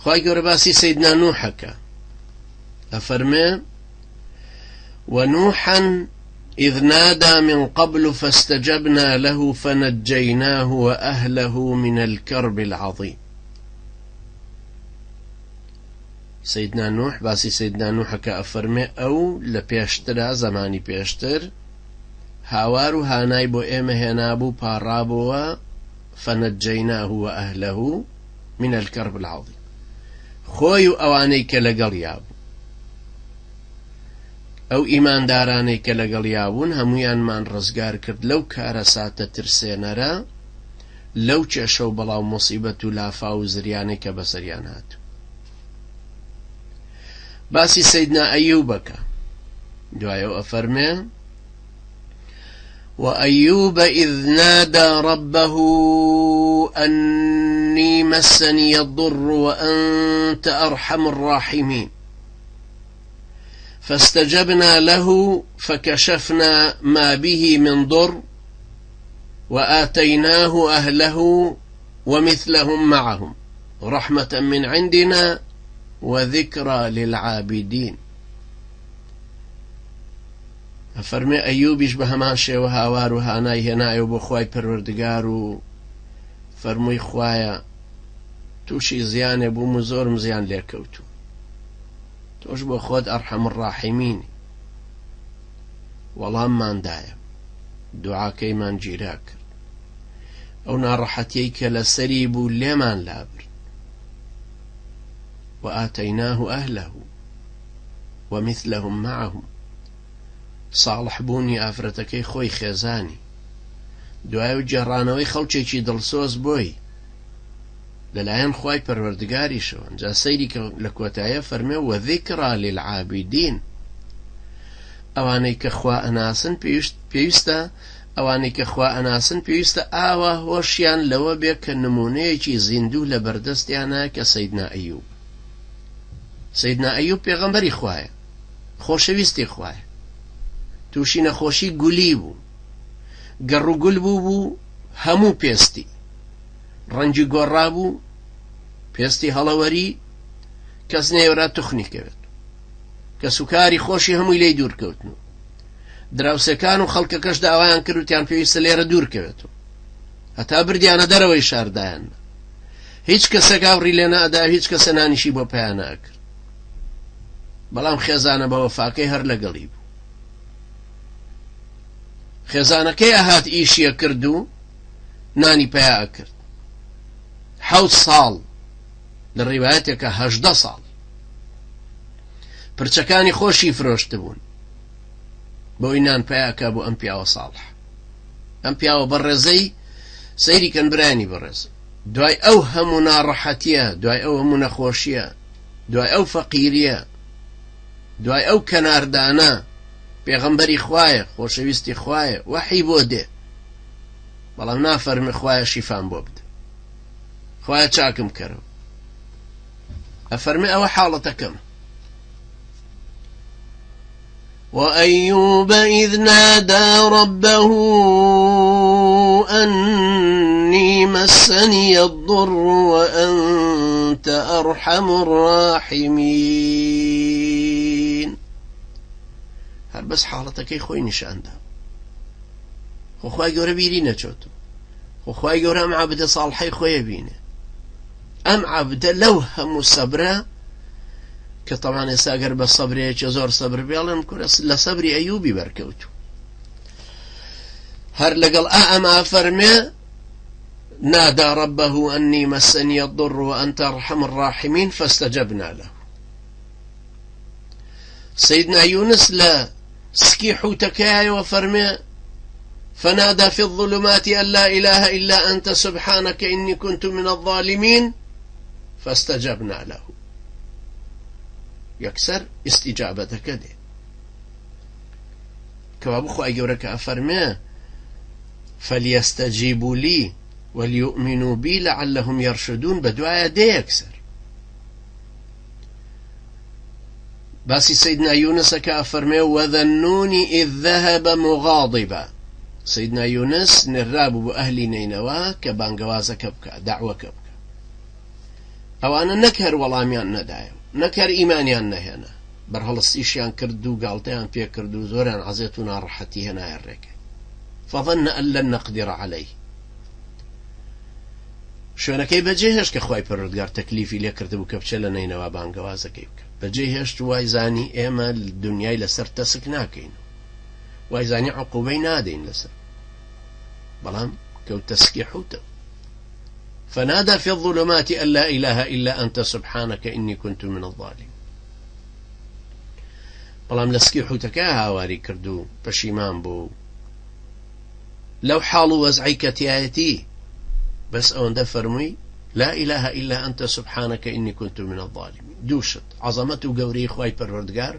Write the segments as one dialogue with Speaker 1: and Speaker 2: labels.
Speaker 1: خواهی گەورە باسی سەیدنا نوحەکە ئەفەرمێ ونوحا إذ نادى من قبل فاستجبنا له فنجيناه وأهله من الكرب العظيم. سيدنا نوح باسي سيدنا نوح كأفرمي أو لبيشتر زماني بيشتر هاوارو هاناي بو إيمه هنابو بارابو فنجيناه وأهله من الكرب العظيم. خويو أوانيك لقليابو ئەو ئیماندارانەی کە لەگەڵ یابوون هەموویانمان ڕزگار کرد لەو کارە ساتە ترسێنەرە لەو کێشە و بەڵاو موسیبەت و لافا و زریانەی کە بەسەریان هاتوو. باسی سەیدنا ئەیوبەکە دوایەوە ئەفەرمێ وأيوب إذ نادى ربه أني مسني الضر وأنت أرحم الراحمين فاستجبنا له فكشفنا ما به من ضر وآتيناه أهله ومثلهم معهم رحمة من عندنا وذكرى للعابدين. أفرمي أيوبيش بهمان شيء هاوار وهاناي هناي وبخواي پروردگار و فرمي خوايا توشي زيان بو مزور مزيان ليكوتو توش بو خود أرحم الراحمين والله من دايم دعاكي من جيراك أو نارحتيك لسريب لمن لابر وآتيناه أهله ومثلهم معهم صالح بوني أفرتكي خوي خزاني دعاو جرانوي خلچيكي دلسوز بوي للاين خواي پروردگاري شوان جا سيدي لكوتايا فرمي وذكرى للعابدين اواني كخوا اناسن بيوستا اواني كخوا اناسن بيوستا آوا هوشيان لو بيك نمونيكي زندو لبردستيانا كسيدنا أيوب. سيدنا أيوب پیغمبري خوايا خوشويستي خوايا توشي نخوشي قولي بو قرو قلبو بو همو بيستي رنجي قرابو پێستی هەڵەوەری کەس نێوەرا توخنی کەوێت کە سوکاری خۆشی هەمووی لێی دوورکەوتن و دراوسەکان و خەڵکەکەش داوایان کردوتیان پێویستە لێرە دوورکەوێتەوە هەتا بردیانە دەرەوەی شاردایان هیچ کەسێک ئاوڕی لێ نەئەدا هیچ کەسە نانیشی بۆ پێیان ناکرد بەڵام خێزانە بە وەفاکەی هەر لەگەڵی بوو. خێزانەکەی ئەهات ئیشیە کرد و نانی پێیا ئەکرد 7 ساڵ لە ڕیوایەتێکە 18 ساڵ پرچەکانی خۆشی فرۆشت بوون بۆی نان پێیاکە بۆ ئەم پیاوە ساڵح. ئەم پیاوە بەڕێزەی سەیری کەن برانی بەڕێز دوای ئەو هەموو ناڕەحەتیە دوای ئەو هەموو نەخۆشیە دوای ئەو فەقیریە دوای ئەو کەناردانە پێغەمبەری خوایە خۆشەویستی خوایە وەحی بۆ دێ بەڵام نافەرمێ خوایە شیفام بۆ بدە خوایە چاکم کەرەوە أفرمي أو حالتكم وأيوب إذ نادى ربه أني مسني الضر وأنت أرحم الراحمين. هل بس حالتك يا خوي نشان ده خوي جورا بيرينا شوتو خوي جورا مع عبد صالحي خوي بينا أم عبد لو هم صبره كطبعا يساقر بالصبر يجزور صبر بيالن لصبر أيوبي بركوتو هر لقل أما فرمي نادى ربه أني مسني الضر وأنت أرحم الراحمين فاستجبنا له. سيدنا يونس لا سكيحو تكاي وفرمي فنادى في الظلمات أن لا إله إلا أنت سبحانك إني كنت من الظالمين فاستجبنا له. يكسر استجابتك دي كوابخو أجورك أفرمي فليستجيبوا لي وليؤمنوا بي لعلهم يرشدون بدعاء دي يكسر. باسي سيدنا يونس كأفرمي وذنوني إذ ذهب مغاضبا. سيدنا يونس نراب بأهل نينوى كبانقواز كبكا دعوة كبكا ئەوانە نەکەر وەڵامیان نەدایە نەکەر ئیمانیان نەهێنا بەرهەڵستیشیان کرد و گاڵتەیان پێ کرد و زۆریان عەزێت و ناڕەحەتی هێنایە ڕێکە فظن أن لن نقدر عليه شوێنەکەی بەجێ هێشت کە خوای پەروەردگار تەکلیفی لێ کردبوو کە بچێت لە نینەوە بانگەوازەکەی بکە بەجێ هێشت وای زانی ئێمە دنیای لەسەر تەسک ناکەین وای زانی عقوبەی نادەین لەسەر بەڵام کەوتە سکی حوتە فنادى في الظلمات أن لا إله إلا أنت سبحانك إني كنت من الظالمين بەڵام لە سکی حوتەکە هاواری کرد و پەشیمان بوو لەو حاڵ و وەزعی کە تایەتی بەس ئەوەندە فەرمووی لا إله إلا أنت سبحانك إني كنت من الظالمين دووشت عەزەمەت و گەورەی خوای پەروەردگار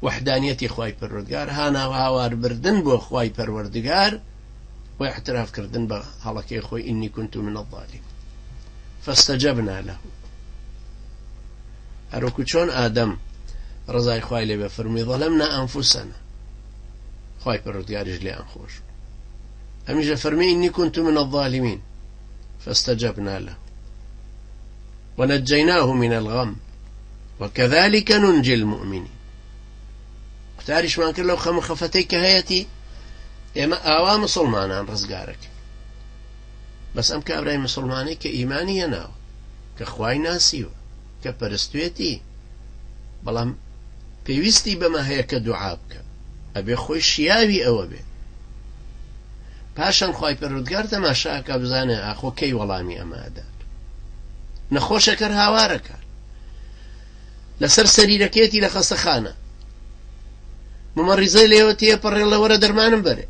Speaker 1: وحدانیەتی خوای پەروەردگار هانا و هاوار بردن بۆ خوای پەروەردگار و اعتراف کردن بە هەڵەکەی خۆی إني كنت من الظالمين فاستجبنا له هەروەکو چۆن ئادەم ڕزای خوای لێ بێ فەرمووی ظەلەمنا ئەنفوسەنا خوای پەروەردگاریش لێیان خۆش ئەمیشە فەرمی إني كنت من الظالمين فاستجبنا له ونجيناه من الغم وكذلك ننجي المؤمنين قتاریش مان کرد لەو خەم خەفەتەی کە هەیەتی ئێمە ئاوا مسلمانان ڕزگارەکە بەس ئەم کابرای مسلمانەی کە ئیمانی هێناوە کە خوای ناسیوە کە پەرستوێتی بەڵام پێویستی بەمە هەیە کە دوعا بکە ئەبێ خۆی شیاوی ئەوە بێ پاشان خوای پەروەردگار تەماشاکە بزانێ ئاخۆ کەی وەڵامی ئەمادات نەخۆشەکەر هاوارەکە لەسەر سەریرەکێتی لە خەستەخانە ممەڕیزەی لێوە تێپەڕێ لە وەرە دەرمانم بەرێ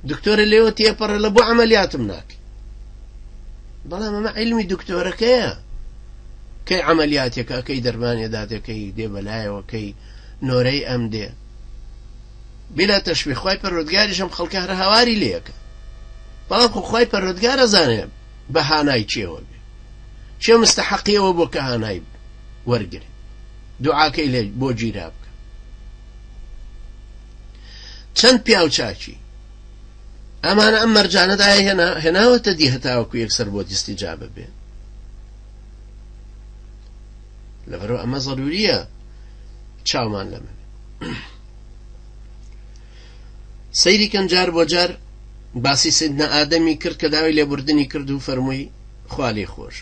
Speaker 1: دکتۆرە لێوە تێپەڕێ لە بۆ عەمەلیاتم ناکە بەڵام ئەمە عیلمی دکتۆرەکەیە کەی عەمەلیاتێکە کەی دەرمانێداتەکەی دێ بەلایەوە کەی نۆرەی ئەم دێ بلا تەشبیه خوای پەروەردگاریش ئەم خەڵکە هەر هاواری لێیەکە بەڵام خۆ خوای پەروەردگار ئەزانێ بە هانای چێوە بێ چێ مستەحەقیەوە بۆ کە هانای وەرگرێ دوعاکەی لێ بۆ گیرا بکە چەند پیاو چاکی ئەمانە ئەم مەرجانەت ئایا هێناوەتە دی هەتاوەکو یەکسەر بۆ ئیستیجابە بێ لەبەرەوە ئەمە زەروریە چاومان لەمە سەیری کەن جار بۆ جار باسی سەیدنا ئادەمی کرد کە داوای لێبوردنی کرد و فەرمووی خوا لێی خۆش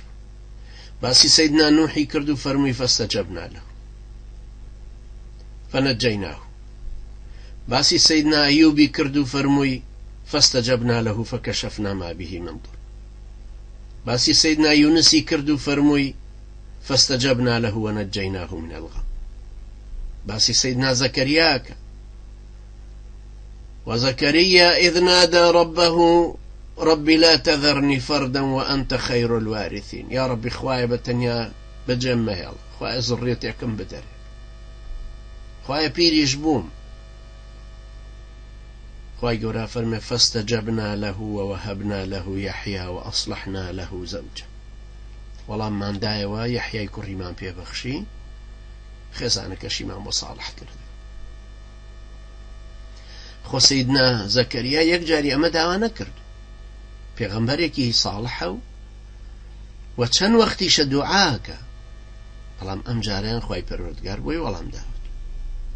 Speaker 1: باسی سەیدنا نوحی کرد و فەرمووی فاستەجەبنا له فنەجەیناه باسی سەیدنا ئەیوبی کرد و فەرمووی فاستەجەبنا له فەکەشەفنا ما به من ضر باسی سەیدنا یونسی کرد و فەرمووی فاستەجەبنا له ونەجەیناه من الغەم باسی سەیدنا زەکەریاکە وزكريا إذ نادى ربه رب لا تذرني فردا وأنت خير الوارثين يا ربي خوايا بتنيا بجمه يلا خوايا ذريتكم بدر خوايا بيريش بوم خوايا جورا فرمي فاستجبنا له ووهبنا له يحيى وأصلحنا له زوجه والله من دايوا يحيى كريمان بيبخشي خزانك شيمان وصالح كرد خۆ سەیدنا زەکەریا یەک جاری ئەمە داوا نەکرد پێغەمبەرێکی ساڵحە و چەند وەختیشە دوعاکە بەڵام ئەم جاریان خوای پەروەردگار بۆی وەڵام دا